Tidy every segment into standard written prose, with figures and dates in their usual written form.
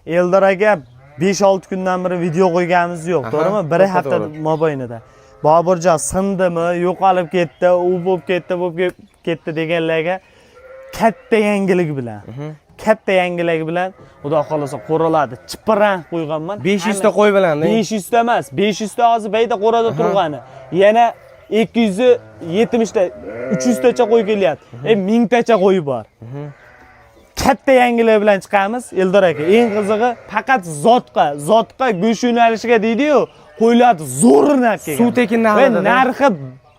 Eldor aka 5-6 kundan beri video qo'yganimiz yo'q, to'g'rimi? Bir hafta mobaynida. Boburjon sindimi, yo'qolib ketdi, u bo'lib ketdi deganlarga katta yangilik bilan. Katta yangilik bilan xudo xolasa qo'raladi. Chipirang qo'yganman. 500 ta qo'y bilan. 500 ta emas, 500 ta hozir bayda qo'rada turgani. Yana 270 ta, 300 tacha qo'y kelyapti. 1000 tacha qo'y bor. Katta yangilik bilan chiqamiz Eldor aka. Eng qizig'i faqat zotqa go'sht yo'nalishiga deydi-yu, qo'ylar zo'r narx kelgan. Suv tekin narxida. Narxi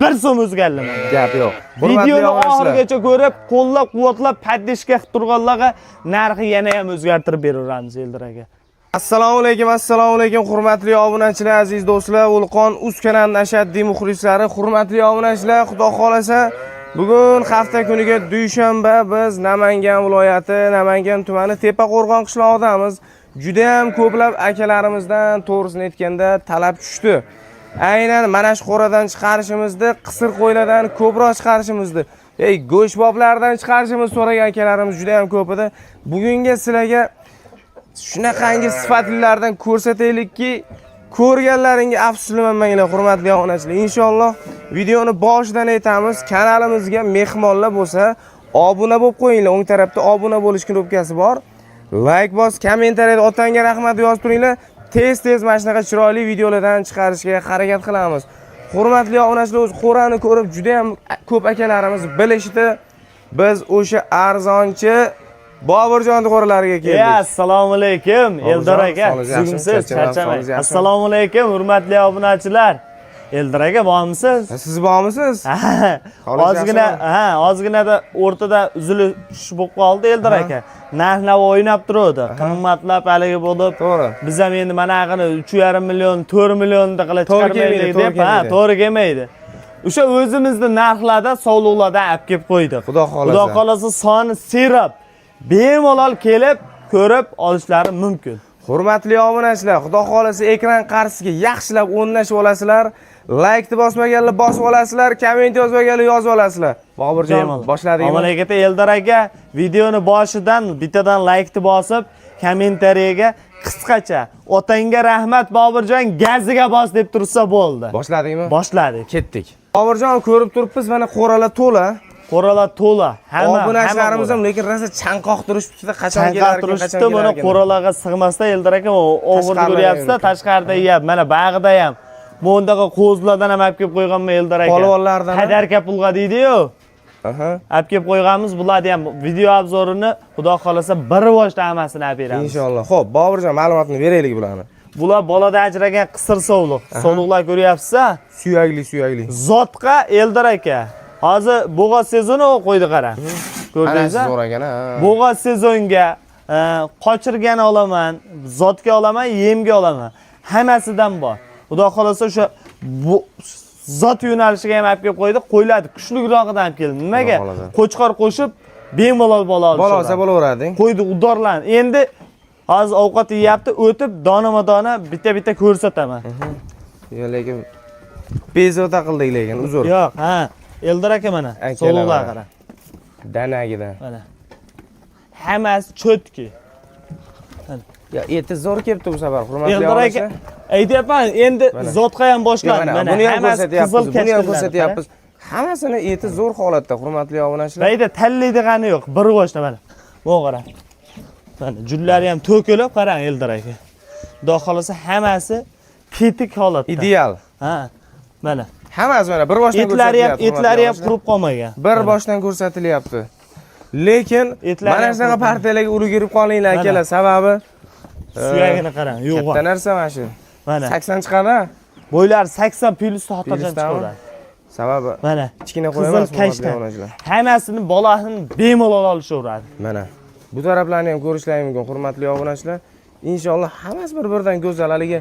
1 so'm o'zgarmadi. Gap yo'q. Videoni oxirigacha ko'rib, qo'llab-quvvatlab paddishga qilib turganlarga narxi yana ham o'zgartirib beraveramiz Eldor aka. Assalomu alaykum, hurmatli obunachilar, aziz do'stlar, Vulqon Uz kanalining ashaddiy muxlislari, hurmatli obunachilar, xudo xolasa, bugun hafta kuniga dushanba biz Namangan viloyati, Namangan tumani Tepaqo'rg'on qishlog'idamiz. Juda ham ko'plab akalarimizdan to'g'risini aytganda talab tushdi. Aynan mana shu qo'radan chiqarishimizni, qisir qo'ylardan ko'proq chiqarishimizni, go'shtboblardan chiqarishimizni so'ragan akalarimiz juda ham ko'p edi. Bugungi sizlarga shunaqangi sifatlilardan ko'rsataylikki, ko'rganlaringga afsuslanmanglar, hurmatli obunachilar. Inshaalloh videoni boshidan aytamiz, kanalimizga mehmonlar bo'lsa, obuna bo'lib qo'yinglar. O'ng tarafda obuna bo'lish knopkasi bor. Like bos, kommentariyada otanga rahmat yozib turinglar. Tez mana shunaqa chiroyli videolardan chiqarishga harakat qilamiz. Hurmatli obunachilar, o'z qo'rani ko'rib juda ham ko'p akalarimiz bilishdi. Biz o'sha arzonchi Boburjon qo'ralariga keldik. Assalomu alaykum Eldor aka. Sizmisiz? Charchamang. Assalomu alaykum hurmatli obunachilar. Eldor aka bormisiz? Siz bormisiz? Ozginada o'rtada uzilish bo'lib qoldi Eldor aka. Narx-navo o'ynab turadi. Qimmatlab haligi bo'lib. To'g'ri. Biz ham endi mana aqini 3,5 million, 4 millionda qilib chiqarmaydik deb, to'g'ri kelmaydi. O'sha o'zimizning narxlarda, sovliqlarda olib kelib qo'ydik. Xudo xolasa soni serab bemalol kelib ko'rib olishlari mumkin. Hurmatli obunachilar, xudo xolasa ekran qarshisiga yaxshilab o'rnashib olasizlar. Like ni bosmaganlar bosib olasizlar, komment yozmaganlar yozib olasizlar. Boburjon boshladingmi? Amaliyotda Eldor aka videoni boshidan bittadan like ni bosib, kommentariyaga qisqacha "Otangga rahmat Boburjon, gaziga bos" deb tursa bo'ldi. Boshladingmi? Boshladik. Ketdik. Boburjon ko'rib turibmiz, mana qo'ralar to'la. Qo'ralar to'la. Obunachilarimiz ham lekin rosa chanqoq turishibdi, qachon kelar ekan, qachon kelar ekan. Buni qo'ralarga sig'masdan Eldor aka o'g'irni ko'ryapsiz-da, tashqarida yeyapti. Mana bag'ida ham. Bundaqa qo'zlardan ham olib kelib qo'yganman Eldor aka. Polvonlardan. Qadarka pulga deydi-yu. Olib kelib qo'yganmiz. Bularni ham video obzorini xudo xolasa bir boshda hammasini olib beramiz. Inshaalloh. Xo'p, Boburjon ma'lumotni beraylik bularni. Bular bolada ajragan qisir sovliq. Sovliqlar ko'ryapsiz-a? Suyagli. Zotqa Eldor aka. Hozir bo'g'oz sezoni qo'ydi qarang. Ko'rdingizmi? Zo'r ekan, ha. Bo'g'oz sezonga qochirgan olaman, zotga olaman, yemga olaman. Hammasidan bor. Xudo xolasa o'sha zot yo'nalishiga ham olib kelib qo'ydi. Qo'ylarni kuchliroqdan olib keldi. Nimaga? Qo'chqor qo'shib bemalol bola olishadi. Bola olsa bo'laveradi. Qo'ydi udorlan. Endi hozir ovqat yeyapti, o'tib donama-dona bitta ko'rsataman. Lekin bezovta qildik lekin uzr. Yo'q, Eldor aka mana sovliqlar qara. Danagidan. Mana. Hammasi cho'tki. Ya eti zo'r kelibdi bu safar, hurmatli Eldor aka, aytyapman, endi zotqa ham boshlandi. Mana buni ham ko'rsatyapmiz. Hammasini eti zo'r holatda, hurmatli obunachilar. Bayda tanlaydigani yo'q, bir boshda mana. Bu qara. Mana jullari ham to'kilib, qarang Eldor aka. Xudo xolasa hammasi tetik holatda. Ideal. Mana. Hammasi mana bir boshdan ko'rsatilyapti. Etlari ham qurib qolmagan. Bir boshdan ko'rsatilyapti. Lekin mana shunaqa partiyalarga ulgurib qolinglar akalar, sababi suyagini qarang, yo'q. Katta narsa mana shu. Mana 80 chiqadi. Bo'ylari 80 plus xotirjam chiqadi. Sababi mana kichkina qo'yamiz obunachilar. Hammasini bolasini bemalol olishaveradi. Mana bu taraflarni ham ko'rishlaringiz mumkin, hurmatli obunachilar. Inshaalloh hammasi bir-biridan go'zal. Haligi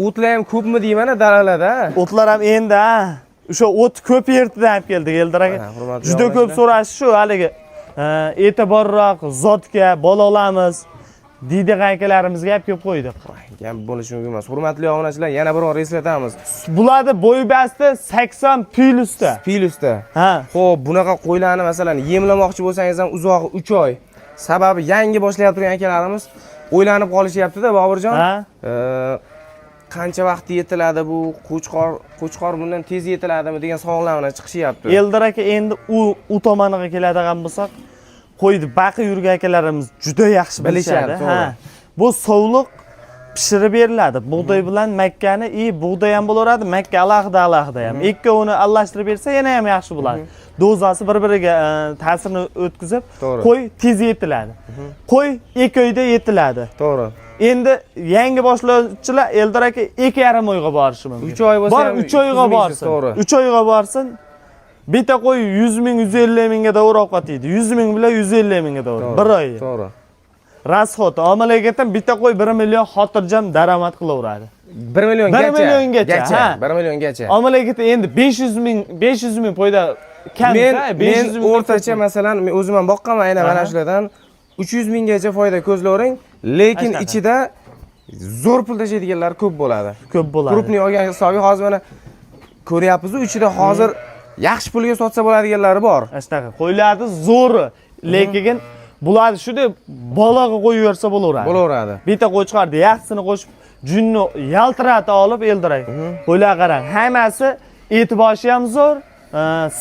o'tlar ham ko'pmi deyman-a dalalarda? O'tlar ham endi o'sha o't ko'p yerdan olib keldik Eldor aka. Juda ko'p so'rash shu haligi e'tiborroq zotga bola olamiz deydi akalarimizga olib kelib qo'ydik. Gap bo'lishi mumkin emas. Hurmatli obunachilar, yana bir bor eslatamiz. Bularni bo'y basti 80 plusda. Xo'p, bunaqa qo'ylarni masalan yemlamoqchi bo'lsangiz ham uzog'i 3 oy, Sababi yangi boshlayotgan turgan akalarimiz o'ylanib qolishyapti-da, Boburjon. Ha? Qancha vaqt yetiladi bu qo'chqor bundan tez yetiladimi degan savollar bilan chiqishyapti. Eldar aka, endi u tomoniga keladigan bo'lsak, qo'ydi baqi yurgan akalarimiz juda yaxshi bilishadi. Ha. Bu sovuliq pishirib beriladi. Bug'doy bilan makkani, bug'doy ham bo'laveradi, makka alohida ham. Ikkovini aralashtirib bersa yana ham yaxshi bo'ladi. Dozasi bir-biriga ta'sirini o'tkazib, qo'y tez yetiladi. Qo'y 2 oyda yetiladi. To'g'ri. Endi yangi boshlovchilar Eldar aka 2,5 oyga borishi mumkin. 3 oy bo'lsa ham 3 oyga borsin. 3 oyga borsin. Bitta qo'y 100 ming, 150 mingga davr ovqat yeydi. 100 ming bilan 150 mingga davr. 1 oy. To'g'ri. Rasxot amaliyotdan bitta qo'y 1 million xotirjam daromad qilaveradi. 1 milliongacha. 1 milliongacha. 1 milliongacha. Amaliyotda endi 500 ming qo'yda kam. Men o'rtacha masalan men o'zim ham boqqanman aynan mana shulardan 300 minggacha foyda ko'zlavering, lekin ichida zo'r pul tashlaydiganlar ko'p bo'ladi. Ko'p bo'ladi. Grupning olgan hisobi hozir mana ko'ryapmiz-ku, ichida hozir yaxshi pulga sotsa bo'ladiganlari bor. Ashtaqa qo'ylarni zo'ri, lekin bular shunday bolaga qo'yib bersa bo'laveradi. Bitta qo'chqarni yaxshisini qo'shib, junni yaltirata olib Eldar aka. Qo'ylar qarang, hammasi eti boshi ham zo'r,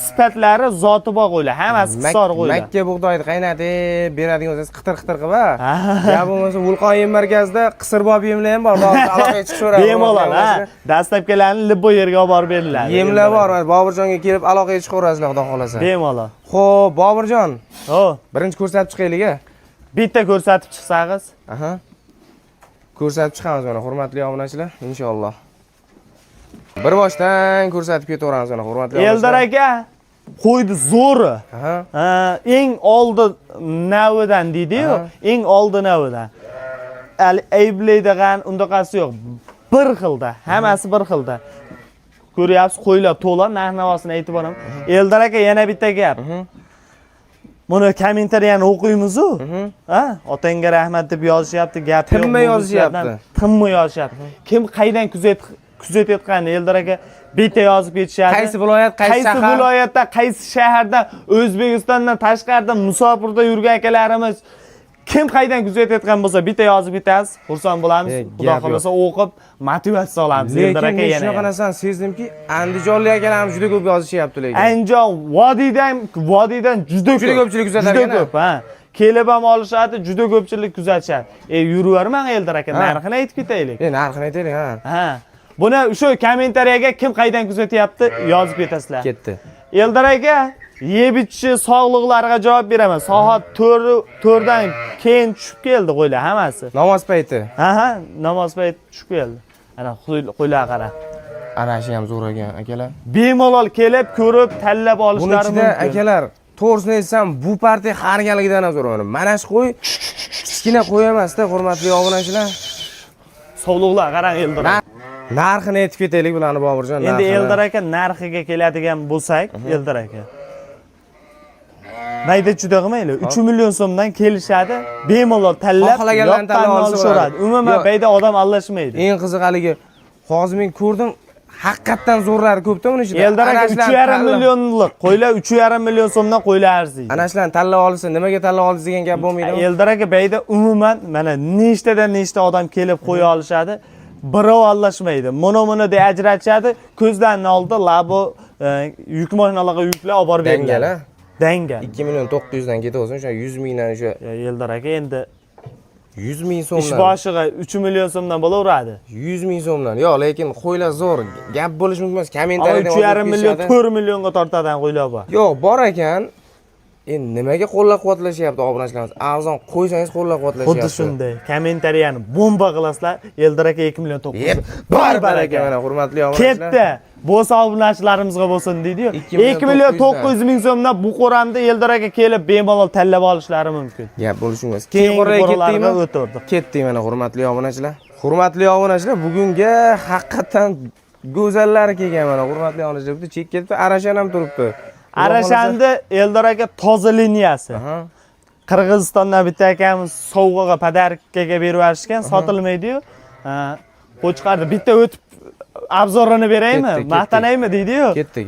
sifatlari zoti bor qo'ylar, hammasi qisor qo'ylar. Makka bug'doyni qaynatib beradigan o'zingiz qitir-qitir qilib ha. Ya bo'lmasa vulqon yem markazida qisirbob yemlar ham bor, aloqaga chiqishaveradi. Bemalol, ha. Dastlabkilarni libbo yerga olib borib beriladi. Yemlar bor, Boburjonga kelib aloqaga chiqaverasizlar, xudo xolasa. Bemalol. Xo'p, Boburjon. Birinchi ko'rsatib chiqaylik-a. Bitta ko'rsatib chiqsangiz. Ko'rsatib chiqamiz mana, hurmatli obunachilar, inshaalloh. Bir boshdan ko'rsatib ketaveramiz mana, hurmatli obunachilar. Eldar aka, qo'ydi zo'ri. Eng oldi navidan deydi-yu, eng oldi navidan. Ayblaydigan undaqasi yo'q. Bir xilda, hammasi bir xilda. Ko'ryapsiz, qo'ylar to'la, narx-navosini aytib boraman. Eldar aka, yana bitta gap. Buni kommentariyani o'qiymiz-ku. Otangga rahmat deb yozishyapti, gap yo'q. Tinmay yozishyapti. Tinmay yozishyapti. Kim qaydan kuzatayotganini Eldar aka bitta yozib ketishadi. Qaysi viloyat, qaysi shahar? Qaysi viloyatda, qaysi shaharda, O'zbekistondan tashqarida musofirda yurgan akalarimiz kim qaydan kuzatayotgan bo'lsa bitta yozib ketasiz. Xursand bo'lamiz. Xudo xolasa o'qib motivatsiya olamiz Eldar aka yana. Lekin shunaqa narsani sezdimki, andijonlik akalarimiz juda ko'p yozishyapti lekin. Andijon vodiydan juda ko'pchilik kuzatadi. Juda ko'p, ha. Kelib ham olishadi, juda ko'pchilik kuzatishadi. Yuraverman Eldar aka, narxini aytib ketaylik. Narxini aytaylik, ha. Buni shu kommentariyaga kim qaydan kuzatyapti yozib ketasizlar. Ketdi. Eldar aka, yeb ichishi, sog'liqlariga javob beraman. Soat 4dan keyin tushib keldi qo'ylar hammasi. Namoz payti. Namoz payti tushib keldi. Ana qo'ylar qara. Ana shu ham zo'r ekan akalar. Bemalol kelib, ko'rib, tanlab olishlari mumkin. Buni akalar, to'g'risini aytsam, bu partiya qargaligidan ham zo'r. Mana shu qo'y kichkina qo'y emas-da, hurmatli obunachilar. Sog'liqlar qarang Eldar aka. Narxini aytib ketaylik bularni Boburjon. Endi Eldar aka narxiga keladigan bo'lsak, Eldar aka. Mayda juda qilmaylar. 3 million so'mdan kelishadi. Bemalol tanlab, yoqqanini olishadi. Umuman bayda odam alashmaydi. Eng qiziqligi, hozir men ko'rdim, haqiqatan zo'rlari ko'pda uni ichida. Eldar aka 3,5 millionlik qo'ylar, 3,5 million so'mdan qo'ylar arziydi. Ana shularni tanlab olsa, nimaga tanlab oldingiz degan gap bo'lmaydi. Eldar aka bayda umuman mana nechta odam kelib qo'ya olishadi. Birov alashmaydi. Mono deb ajratishadi. Ko'zlarni oldi, labo yuk mashinalarga yuklab olib borib beradi. Dangal. 2 million 900 dan ketaversin, o'sha 100 mingdan o'sha. Eldar aka endi 100 ming so'mdan. Ish boshiga 3 million so'mdan bo'laveradi. 100 ming so'mdan. Yo'q, lekin qo'ylar zo'r. Gap bo'lish mumkin emas. Kommentariyada 3,5 million, 4 millionga tortadigan qo'ylar bor. Yo'q, bor ekan. Endi nimaga qo'llab-quvvatlashyapti obunachilarimiz? Arzon qo'ysangiz qo'llab-quvvatlashyapti. Xuddi shunday. Kommentariyani bomba qilasizlar. Eldar aka 2 million 900. Baraka mana hurmatli obunachilar. Ketdi. Bo'lsa obunachilarimizga bo'lsin deydi-yu. 2 million 900 ming so'mdan bu qo'ramda Eldar aka kelib bemalol tanlab olishlari mumkin. Gap bo'lishi mumkin. Keyin qo'raga ketdikmi? O'tirdik. Ketdik mana hurmatli obunachilar. Hurmatli obunachilar, bugunga haqiqatan go'zallari kelgan mana hurmatli obunachilar. Bitta chek ketib, Arashan ham turibdi. Arashanda Eldar aka toza liniyasi. Qirg'izistondan bitta akamiz sovg'aga podarkaga berib yuborishgan, sotilmaydi-yu. Qo'chqardi bitta o'tib obzorini beraymi? Maqtanaymi deydi-yu. Ketdik.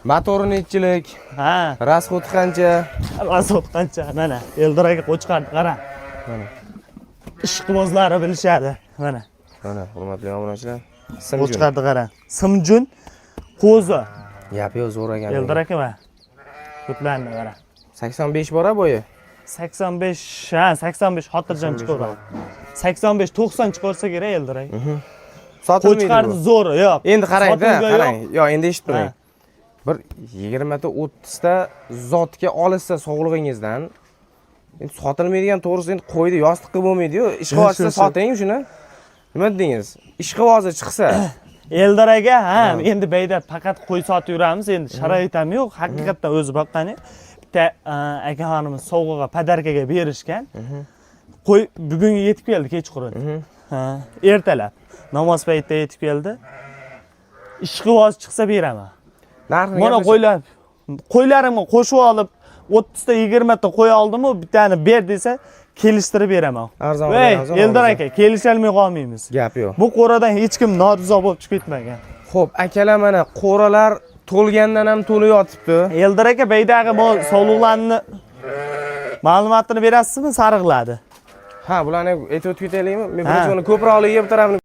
Motori nechilik? Ha, Rasxodi qancha? rasot qancha. Mana Eldor aka qo'chqarni qara. Mana. Ishqibozlari bilishadi. Mana Mana, hurmatli obunachilar. Simjun. qo'chqarni qara. Simjun qo'zi. Yo'q, zo'r ekan. Eldor aka mana. Qutlarni qara. 85 bor bo'yi. 85, ha, 85 xotirjam chiqaveradi. 85-90 chiqarsa kerak Eldor aka. Sotilmaydi. Qo'chqarni zo'r, yo'q. Endi qarang-da, Sotilgan qarang. yo'q. Yo'q, endi eshitib turing. Ha. Bir 20 ta 30 ta zotga olishsa sog'lig'ingizdan endi sotilmaydigan to'g'risi endi qo'ydi yostiqqa bo'lmaydi-yu. Ishqibozsa soting shuni. Nima dedingiz? Ishqibozi chiqsa Eldor aka, ha, endi beyda faqat qo'y sotib yuramiz, endi sharoit ham yo'q. Haqiqatdan o'zi boqqani. Bitta akaxonimiz sovg'aga, padarkaga berishgan. Qo'y bugun yetib keldi kechqurun. Ha, ertalab. Namoz paytida yetib keldi. Ishqiboz chiqsa beraman. narxini Mana qo'ylarimga qo'shib olib 30 ta 20 ta qo'y oldim-ku, bittani ber desa, kelishtirib beraman. Arzon Voy, arzon. Eldor aka, kelisholmay qolmaymiz. Gap yo'q. Bu qo'radan hech kim norizo bo'lib chiqib ketmagan. Xo'p, akalar mana qo'ralar to'lgandan ham to'lib yotibdi. Eldor aka, beydagi bu sog'liqlarni ma'lumotini berasizmi? Sariqladi. Ha, bularni aytib o'tib ketaylikmi? Men birinchi uni ko'proqligiga bir tarafini